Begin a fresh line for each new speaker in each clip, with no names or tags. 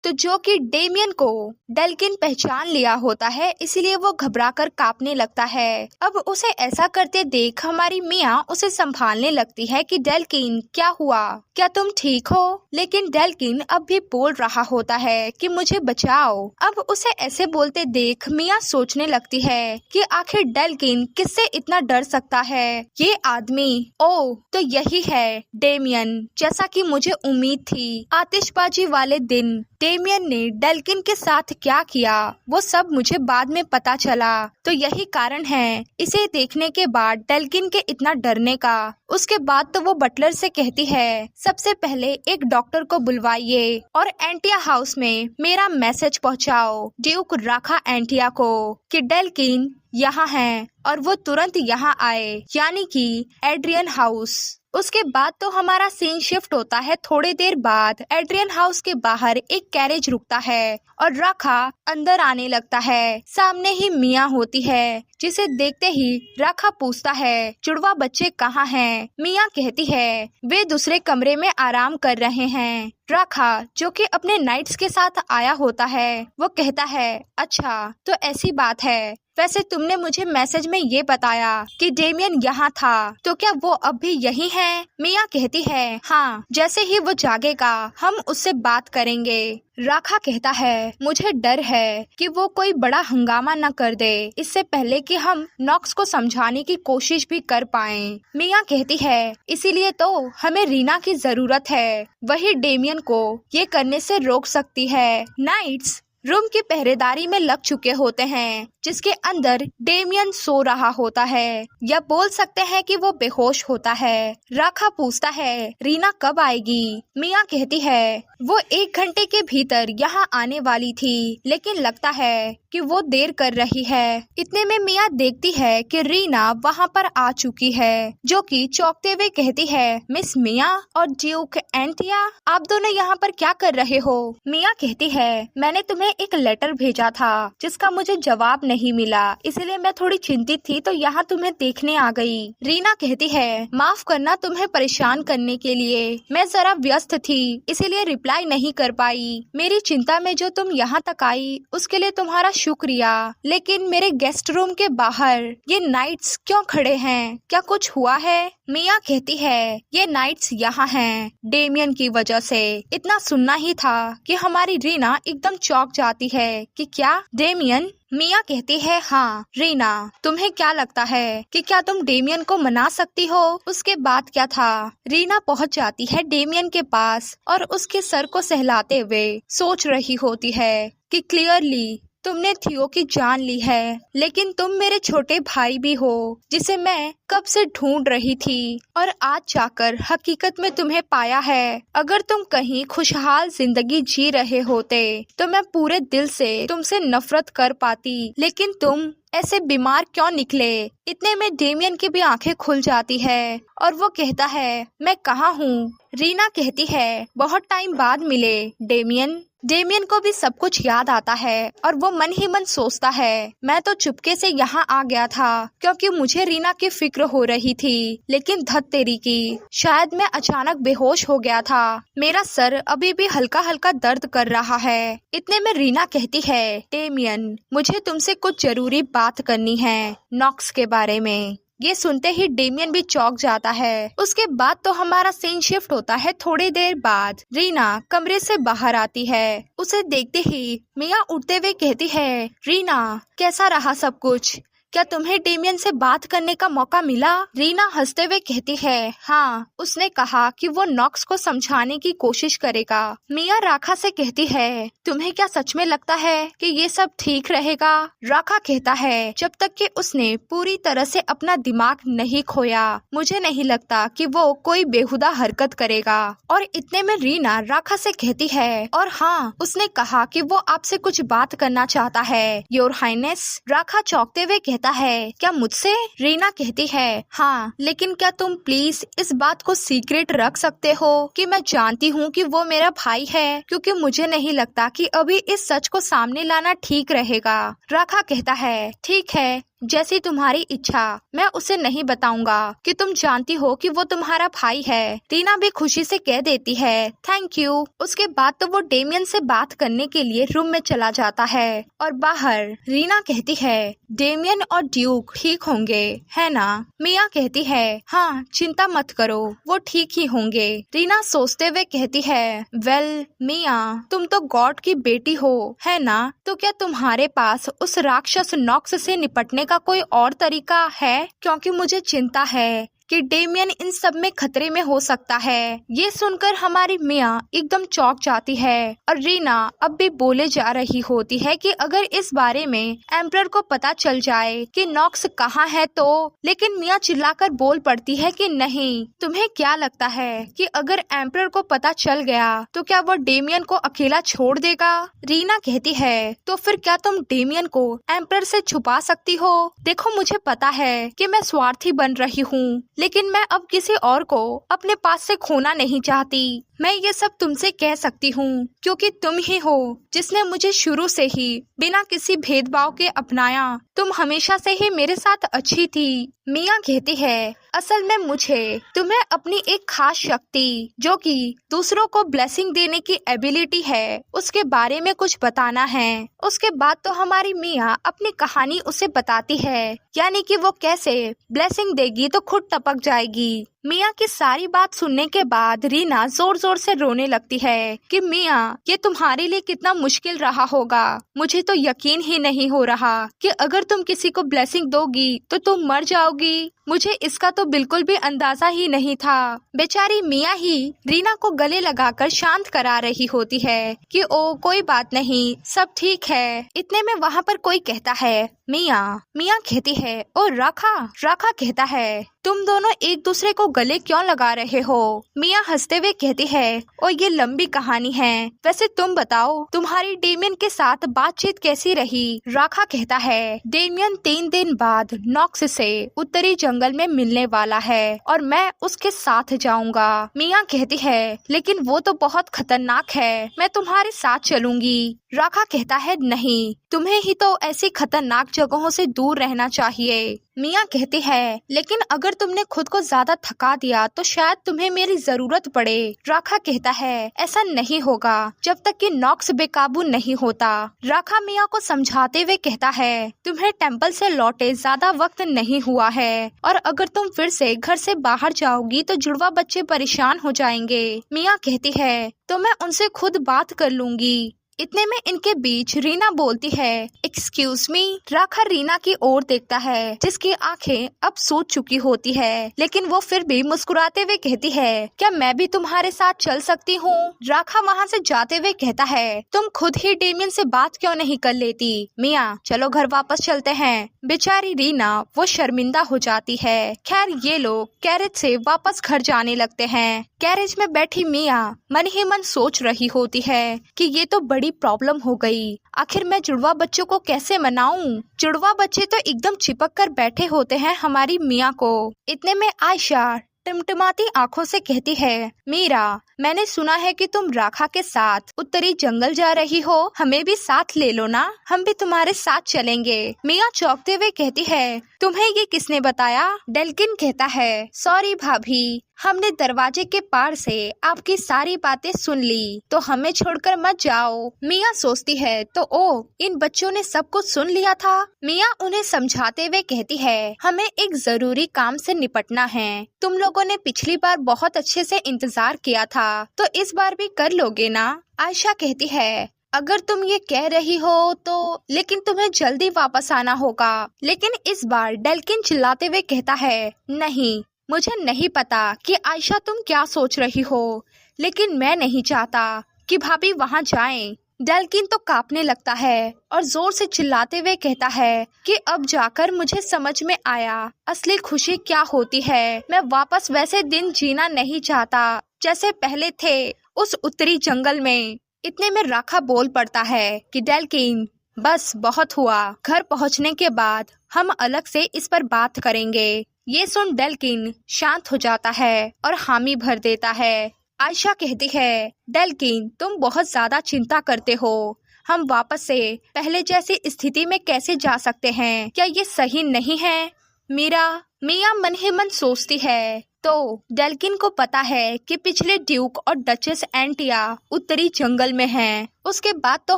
तो जो कि डेमियन को डेल्किन पहचान लिया होता है, इसीलिए वो घबराकर कांपने लगता है। अब उसे ऐसा करते देख हमारी मिया उसे संभालने लगती है कि डेल्किन क्या हुआ, क्या तुम ठीक हो? लेकिन डेल्किन अब भी बोल रहा होता है कि मुझे बचाओ। अब उसे ऐसे बोलते देख मिया सोचने लगती है कि आखिर डेल्किन किससे इतना डर सकता है? ये आदमी, ओ तो यही है डेमियन, जैसा कि मुझे उम्मीद थी। आतिशबाजी वाले दिन डेमियन ने डेल्किन के साथ क्या किया वो सब मुझे बाद में पता चला, तो यही कारण है इसे देखने के बाद डेल्किन के इतना डरने का। उसके बाद तो वो बटलर से कहती है, सबसे पहले एक डॉक्टर को बुलवाइए और एंटिया हाउस में मेरा मैसेज पहुंचाओ ड्यूक राखा एंटिया को कि डेल्किन यहाँ है और वो तुरंत यहाँ आए, यानी कि एड्रियन हाउस। उसके बाद तो हमारा सीन शिफ्ट होता है। थोड़ी देर बाद एड्रियन हाउस के बाहर एक कैरेज रुकता है और राखा अंदर आने लगता है। सामने ही मिया होती है, जिसे देखते ही राखा पूछता है, जुड़वा बच्चे कहाँ हैं? मिया कहती है, वे दूसरे कमरे में आराम कर रहे हैं। राखा, जो कि अपने नाइट्स के साथ आया होता है, वो कहता है, अच्छा तो ऐसी बात है। वैसे तुमने मुझे मैसेज में ये बताया कि डेमियन यहाँ था, तो क्या वो अब भी यही है? मिया कहती है, हाँ, जैसे ही वो जागेगा हम उससे बात करेंगे। राखा कहता है, मुझे डर है कि वो कोई बड़ा हंगामा न कर दे, इससे पहले कि हम नॉक्स को समझाने की कोशिश भी कर पाएं। मिया कहती है, इसीलिए तो हमें रीना की जरूरत है, वही डेमियन को ये करने से रोक सकती है। नाइट्स रूम की पहरेदारी में लग चुके होते हैं, जिसके अंदर डेमियन सो रहा होता है, या बोल सकते हैं कि वो बेहोश होता है। राखा पूछता है, रीना कब आएगी? मिया कहती है, वो 1 घंटे के भीतर यहाँ आने वाली थी, लेकिन लगता है कि वो देर कर रही है। इतने में मिया देखती है कि रीना वहाँ पर आ चुकी है, जो कि चौंकते हुए कहती है, मिस मिया और ड्यूक एंटिया, आप दोनों यहाँ पर क्या कर रहे हो? मिया कहती है, मैंने तुम्हें एक लेटर भेजा था जिसका मुझे जवाब नहीं मिला, इसलिए मैं थोड़ी चिंतित थी, तो यहाँ तुम्हें देखने आ गई। रीना कहती है, माफ करना तुम्हें परेशान करने के लिए, मैं जरा व्यस्त थी इसीलिए रिप्लाई नहीं कर पाई। मेरी चिंता में जो तुम यहाँ तक आई उसके लिए तुम्हारा शुक्रिया, लेकिन मेरे गेस्ट रूम के बाहर ये नाइट्स क्यों खड़े हैं? क्या कुछ हुआ है? मिया कहती है, ये नाइट्स यहाँ हैं डेमियन की वजह से। इतना सुनना ही था कि हमारी रीना एकदम चौंक जाती है कि क्या डेमियन? मिया कहती है, हाँ रीना, तुम्हें क्या लगता है कि क्या तुम डेमियन को मना सकती हो? उसके बाद क्या था? रीना पहुंच जाती है डेमियन के पास और उसके सर को सहलाते हुए सोच रही होती है कि क्लियरली तुमने थियो की जान ली है, लेकिन तुम मेरे छोटे भाई भी हो, जिसे मैं कब से ढूंढ रही थी और आज जाकर हकीकत में तुम्हें पाया है। अगर तुम कहीं खुशहाल जिंदगी जी रहे होते तो मैं पूरे दिल से तुमसे नफरत कर पाती, लेकिन तुम ऐसे बीमार क्यों निकले? इतने में डेमियन की भी आंखें खुल जाती है और वो कहता है, मैं कहाँ हूँ? रीना कहती है, बहुत टाइम बाद मिले डेमियन। डेमियन को भी सब कुछ याद आता है और वो मन ही मन सोचता है, मैं तो चुपके से यहाँ आ गया था क्योंकि मुझे रीना की फिक्र हो रही थी, लेकिन धत तेरी की, शायद मैं अचानक बेहोश हो गया था। मेरा सर अभी भी हल्का हल्का दर्द कर रहा है। इतने में रीना कहती है, डेमियन, मुझे तुमसे कुछ जरूरी बात करनी है नॉक्स के बारे में। ये सुनते ही डेमियन भी चौंक जाता है। उसके बाद तो हमारा सीन शिफ्ट होता है। थोड़ी देर बाद रीना कमरे से बाहर आती है। उसे देखते ही मिया उठते हुए कहती है, रीना कैसा रहा सब कुछ? क्या तुम्हें डेमियन से बात करने का मौका मिला? रीना हंसते हुए कहती है, हाँ, उसने कहा कि वो नॉक्स को समझाने की कोशिश करेगा। मिया राखा से कहती है, तुम्हें क्या सच में लगता है कि ये सब ठीक रहेगा? राखा कहता है, जब तक कि उसने पूरी तरह से अपना दिमाग नहीं खोया, मुझे नहीं लगता कि वो कोई बेहुदा हरकत करेगा। और इतने में रीना राखा से कहती है, और हाँ, उसने कहा कि वो आपसे कुछ बात करना चाहता है, योर हाइनेस। राखा चौंकते हुए कहता है, क्या मुझसे? रीना कहती है, हाँ, लेकिन क्या तुम प्लीज इस बात को सीक्रेट रख सकते हो कि मैं जानती हूँ कि वो मेरा भाई है, क्योंकि मुझे नहीं लगता कि अभी इस सच को सामने लाना ठीक रहेगा। राखा कहता है, ठीक है, जैसी तुम्हारी इच्छा, मैं उसे नहीं बताऊंगा कि तुम जानती हो कि वो तुम्हारा भाई है। रीना भी खुशी से कह देती है थैंक यू। उसके बाद तो वो डेमियन से बात करने के लिए रूम में चला जाता है और बाहर रीना कहती है डेमियन और ड्यूक ठीक होंगे है ना? मिया कहती है हाँ चिंता मत करो, वो ठीक ही होंगे। रीना सोचते हुए कहती है वेल मिया, तुम तो गॉड की बेटी हो है ना? तो क्या तुम्हारे पास उस राक्षस नॉक्स से निपटने का कोई और तरीका है? क्योंकि मुझे चिंता है कि डेमियन इन सब में खतरे में हो सकता है। ये सुनकर हमारी मिया एकदम चौंक जाती है और रीना अब भी बोले जा रही होती है कि अगर इस बारे में एम्परर को पता चल जाए कि नॉक्स कहाँ है तो, लेकिन मिया चिल्लाकर बोल पड़ती है कि नहीं, तुम्हें क्या लगता है कि अगर एम्परर को पता चल गया तो क्या वो डेमियन को अकेला छोड़ देगा? रीना कहती है तो फिर क्या तुम डेमियन को एम्परर से छुपा सकती हो? देखो मुझे पता है कि मैं स्वार्थी बन रही हूँ, लेकिन मैं अब किसी और को अपने पास से खोना नहीं चाहती। मैं ये सब तुमसे कह सकती हूँ क्योंकि तुम ही हो जिसने मुझे शुरू से ही बिना किसी भेदभाव के अपनाया। तुम हमेशा से ही मेरे साथ अच्छी थी। मिया कहती है असल में मुझे तुम्हें अपनी एक खास शक्ति जो कि दूसरों को ब्लेसिंग देने की एबिलिटी है उसके बारे में कुछ बताना है। उसके बाद तो हमारी मिया अपनी कहानी उसे बताती है, यानी कि वो कैसे ब्लेसिंग देगी तो खुद टपक जाएगी। मिया की सारी बात सुनने के बाद रीना जोर जोर से रोने लगती है कि मिया ये तुम्हारे लिए कितना मुश्किल रहा होगा। मुझे तो यकीन ही नहीं हो रहा कि अगर तुम किसी को ब्लेसिंग दोगी तो तुम मर जाओगी। मुझे इसका तो बिल्कुल भी अंदाजा ही नहीं था। बेचारी मिया ही रीना को गले लगाकर शांत करा रही होती है कि ओ कोई बात नहीं, सब ठीक है। इतने में वहाँ पर कोई कहता है मिया। मिया कहती है ओ राखा। राखा कहता है तुम दोनों एक दूसरे को गले क्यों लगा रहे हो? मिया हंसते हुए कहती है और ये लंबी कहानी है, वैसे तुम बताओ तुम्हारी डेमियन के साथ बातचीत कैसी रही? राखा कहता है डेमियन 3 दिन बाद नॉक्स से उत्तरी जंगल में मिलने वाला है और मैं उसके साथ जाऊंगा। मिया कहती है लेकिन वो तो बहुत खतरनाक है, मैं तुम्हारे साथ चलूंगी। राखा कहता है नहीं, तुम्हें ही तो ऐसी खतरनाक जगहों से दूर रहना चाहिए। मिया कहती है लेकिन अगर तुमने खुद को ज्यादा थका दिया तो शायद तुम्हें मेरी जरूरत पड़े। राखा कहता है ऐसा नहीं होगा जब तक कि नॉक्स बेकाबू नहीं होता। राखा मिया को समझाते हुए कहता है तुम्हें टेम्पल से लौटे ज्यादा वक्त नहीं हुआ है और अगर तुम फिर से घर से बाहर जाओगी तो जुड़वा बच्चे परेशान हो जाएंगे। मिया कहती है तो मैं उनसे खुद बात कर लूंगी। इतने में इनके बीच रीना बोलती है एक्सक्यूज मी। राखा रीना की ओर देखता है जिसकी आंखें अब सूज चुकी होती है, लेकिन वो फिर भी मुस्कुराते हुए कहती है क्या मैं भी तुम्हारे साथ चल सकती हूँ? राखा वहाँ से जाते हुए कहता है तुम खुद ही डेमियन से बात क्यों नहीं कर लेती? मिया चलो घर वापस चलते हैं। बेचारी रीना वो शर्मिंदा हो जाती है। खैर ये लोग कैरेज से वापस घर जाने लगते हैं। कैरेज में बैठी मिया मन ही मन सोच रही होती है कि ये तो बड़ी प्रॉब्लम हो गई। आखिर मैं जुड़वा बच्चों को कैसे मनाऊं? जुड़वा बच्चे तो एकदम चिपक कर बैठे होते हैं हमारी मिया को। इतने में आयशा टिमटिमाती आंखों से कहती है मीरा मैंने सुना है कि तुम राखा के साथ उत्तरी जंगल जा रही हो, हमें भी साथ ले लो ना, हम भी तुम्हारे साथ चलेंगे। मिया चौंकते हुए कहती है तुम्हें ये किसने बताया? डेल्किन कहता है सॉरी भाभी, हमने दरवाजे के पार से आपकी सारी बातें सुन ली, तो हमें छोड़कर मत जाओ। मिया सोचती है तो ओ इन बच्चों ने सब कुछ सुन लिया था। मिया उन्हें समझाते हुए कहती है हमें एक जरूरी काम से निपटना है। तुम लोगों ने पिछली बार बहुत अच्छे से इंतजार किया था, तो इस बार भी कर लोगे ना? आयशा कहती है अगर तुम ये कह रही हो तो, लेकिन तुम्हें जल्दी वापस आना होगा। लेकिन इस बार डेल्किन चिल्लाते हुए कहता है नहीं, मुझे नहीं पता कि आयशा तुम क्या सोच रही हो, लेकिन मैं नहीं चाहता कि भाभी वहाँ जाएं। डेल्किन तो कांपने लगता है और जोर से चिल्लाते हुए कहता है कि अब जाकर मुझे समझ में आया असली खुशी क्या होती है। मैं वापस वैसे दिन जीना नहीं चाहता जैसे पहले थे उस उत्तरी जंगल में। इतने में राखा बोल पड़ता है कि डेल्किन बस बहुत हुआ, घर पहुंचने के बाद हम अलग से इस पर बात करेंगे। ये सुन डेल्किन शांत हो जाता है और हामी भर देता है। आयशा कहती है डेल्किन तुम बहुत ज्यादा चिंता करते हो, हम वापस से पहले जैसी स्थिति में कैसे जा सकते हैं? क्या ये सही नहीं है? मिया मन ही मन सोचती है। तो डेल्किन को पता है कि पिछले ड्यूक और डचेस एंटिया उत्तरी जंगल में हैं। उसके बाद तो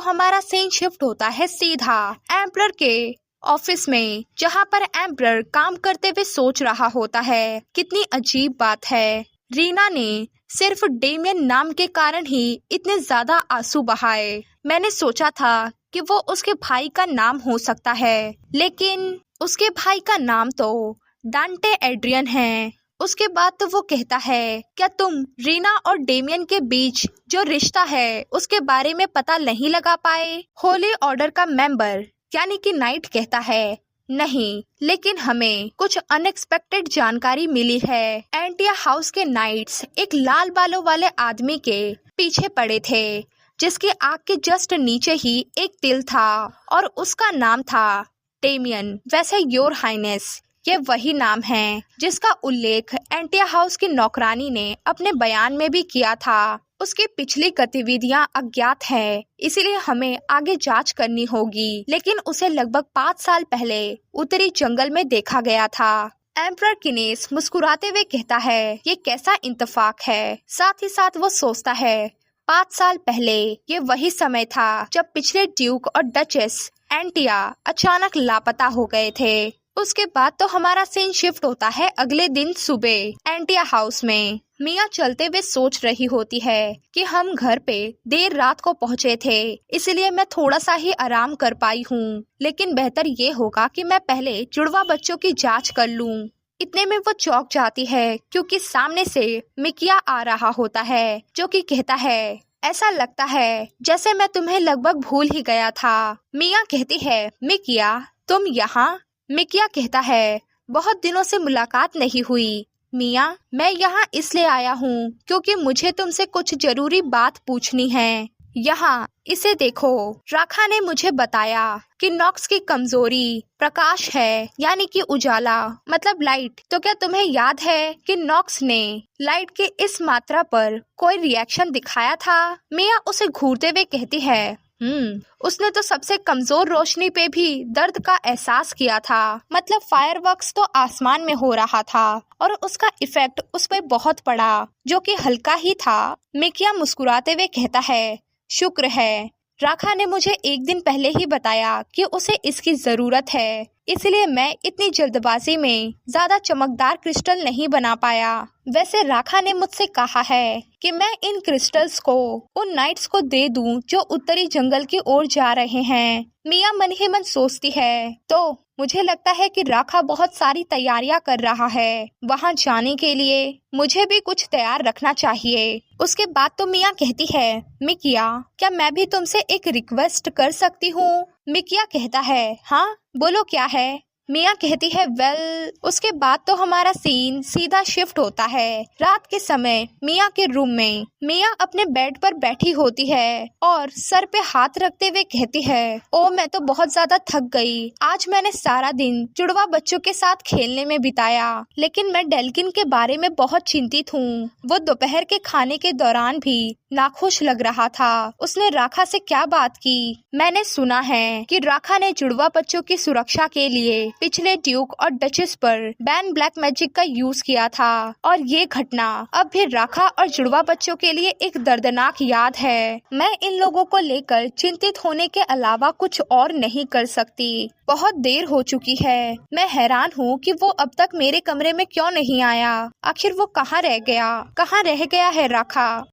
हमारा सीन शिफ्ट होता है सीधा एम्परर के ऑफिस में, जहाँ पर एम्परर काम करते हुए सोच रहा होता है। कितनी अजीब बात है, रीना ने सिर्फ डेमियन नाम के कारण ही इतने ज्यादा आंसू बहाए। मैंने सोचा था कि वो उसके भाई का नाम हो सकता है, लेकिन उसके भाई का नाम तो डांटे एड्रियन है। उसके बाद तो वो कहता है, क्या तुम रीना और डेमियन के बीच जो रिश्ता है उसके बारे में पता नहीं लगा पाए? होली ऑर्डर का मेंबर यानी कि नाइट कहता है, नहीं, लेकिन हमें कुछ अनएक्सपेक्टेड जानकारी मिली है। एंटिया हाउस के नाइट्स एक लाल बालों वाले आदमी के पीछे पड़े थे, जिसकी आंख के जस्ट नीचे ही एक तिल था और उसका नाम था डेमियन। वैसे योर हाइनेस, ये वही नाम है जिसका उल्लेख एंटिया हाउस की नौकरानी ने अपने बयान में भी किया था। उसकी पिछली गतिविधियां अज्ञात है, इसीलिए हमें आगे जांच करनी होगी, लेकिन उसे लगभग 5 साल पहले उत्तरी जंगल में देखा गया था। एम्परर किनेस मुस्कुराते हुए कहता है, ये कैसा इंतफाक है। साथ ही साथ वो सोचता है, 5 साल पहले ये वही समय था जब पिछले ड्यूक और डचेस एंटिया अचानक लापता हो गए थे। उसके बाद तो हमारा सीन शिफ्ट होता है अगले दिन सुबह एंटिया हाउस में। मिया चलते हुए सोच रही होती है कि हम घर पे देर रात को पहुँचे थे, इसलिए मैं थोड़ा सा ही आराम कर पाई हूँ, लेकिन बेहतर ये होगा कि मैं पहले जुड़वा बच्चों की जांच कर लूँ। इतने में वो चौंक जाती है क्योंकि सामने से मिकिया आ रहा होता है, जो कि कहता है, ऐसा लगता है जैसे मैं तुम्हें लगभग भूल ही गया था। मिया कहती है, मिकिया तुम यहाँ? मिकिया कहता है, बहुत दिनों से मुलाकात नहीं हुई। मिया, मैं यहाँ इसलिए आया हूँ क्योंकि मुझे तुमसे कुछ जरूरी बात पूछनी है। यहाँ इसे देखो, राखा ने मुझे बताया कि नॉक्स की कमजोरी प्रकाश है, यानी कि उजाला, मतलब लाइट। तो क्या तुम्हें याद है कि नॉक्स ने लाइट के इस मात्रा पर कोई रिएक्शन दिखाया था? मिया उसे घूरते हुए कहती है, उसने तो सबसे कमजोर रोशनी पे भी दर्द का एहसास किया था। मतलब फायरवर्क्स तो आसमान में हो रहा था और उसका इफेक्ट उस पे बहुत पड़ा, जो कि हल्का ही था। मिकिया मुस्कुराते हुए कहता है, शुक्र है, राखा ने मुझे एक दिन पहले ही बताया कि उसे इसकी जरूरत है, इसलिए मैं इतनी जल्दबाजी में ज्यादा चमकदार क्रिस्टल नहीं बना पाया। वैसे राखा ने मुझसे कहा है कि मैं इन क्रिस्टल्स को उन नाइट्स को दे दूं जो उत्तरी जंगल की ओर जा रहे हैं। मिया मन ही मन सोचती है, तो मुझे लगता है कि राखा बहुत सारी तैयारियां कर रहा है वहां जाने के लिए। मुझे भी कुछ तैयार रखना चाहिए। उसके बाद तो मिया कहती है, मिकिया क्या मैं भी तुमसे एक रिक्वेस्ट कर सकती हूँ? मिकिया कहता है, हाँ बोलो क्या है? मिया कहती है, वेल। उसके बाद तो हमारा सीन सीधा शिफ्ट होता है रात के समय मिया के रूम में। मिया अपने बेड पर बैठी होती है और सर पे हाथ रखते हुए कहती है, ओ मैं तो बहुत ज्यादा थक गई। आज मैंने सारा दिन जुड़वा बच्चों के साथ खेलने में बिताया, लेकिन मैं डेल्किन के बारे में बहुत चिंतित हूँ। वो दोपहर के खाने के दौरान भी नाखुश लग रहा था। उसने राखा से क्या बात की? मैंने सुना है कि राखा ने जुड़वा बच्चों की सुरक्षा के लिए पिछले ड्यूक और डचेस पर बैन ब्लैक मैजिक का यूज किया था, और ये घटना अब भी राखा और जुड़वा बच्चों के लिए एक दर्दनाक याद है। मैं इन लोगों को लेकर चिंतित होने के अलावा कुछ और नहीं कर सकती। बहुत देर हो चुकी है। मैं हैरान हूँ कि वो अब तक मेरे कमरे में क्यों नहीं आया। आखिर वो कहाँ रह गया है राखा?